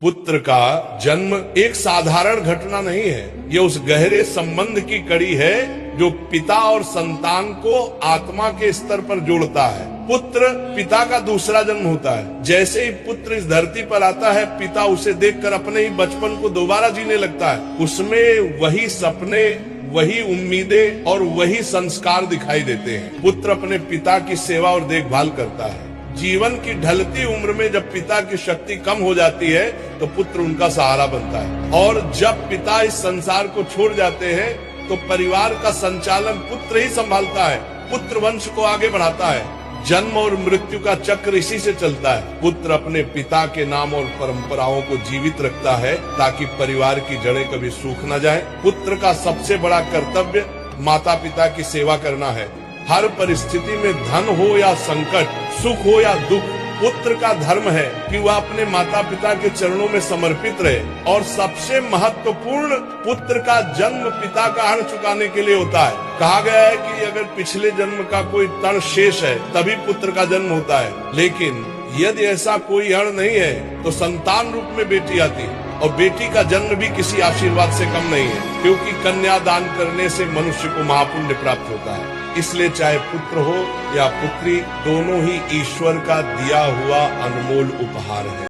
पुत्र का जन्म एक साधारण घटना नहीं है, ये उस गहरे संबंध की कड़ी है जो पिता और संतान को आत्मा के स्तर पर जोड़ता है। पुत्र पिता का दूसरा जन्म होता है। जैसे ही पुत्र इस धरती पर आता है, पिता उसे देखकर अपने ही बचपन को दोबारा जीने लगता है। उसमें वही सपने, वही उम्मीदें और वही संस्कार दिखाई देते हैं। पुत्र अपने पिता की सेवा और देखभाल करता है। जीवन की ढलती उम्र में जब पिता की शक्ति कम हो जाती है तो पुत्र उनका सहारा बनता है, और जब पिता इस संसार को छोड़ जाते हैं तो परिवार का संचालन पुत्र ही संभालता है। पुत्र वंश को आगे बढ़ाता है। जन्म और मृत्यु का चक्र इसी से चलता है। पुत्र अपने पिता के नाम और परंपराओं को जीवित रखता है ताकि परिवार की जड़ें कभी सूख न जाएं। पुत्र का सबसे बड़ा कर्तव्य माता पिता की सेवा करना है। हर परिस्थिति में धन हो या संकट, सुख हो या दुख, पुत्र का धर्म है कि वह अपने माता पिता के चरणों में समर्पित रहे। और सबसे महत्वपूर्ण, पुत्र का जन्म पिता का ऋण चुकाने के लिए होता है। कहा गया है कि अगर पिछले जन्म का कोई तण शेष है तभी पुत्र का जन्म होता है, लेकिन यदि ऐसा कोई ऋण नहीं है तो संतान रूप में बेटी आती है, और बेटी का जन्म भी किसी आशीर्वाद से कम नहीं है, क्योंकि कन्या दान करने से मनुष्य को महापुण्य प्राप्त होता है। इसलिए चाहे पुत्र हो या पुत्री, दोनों ही ईश्वर का दिया हुआ अनमोल उपहार है।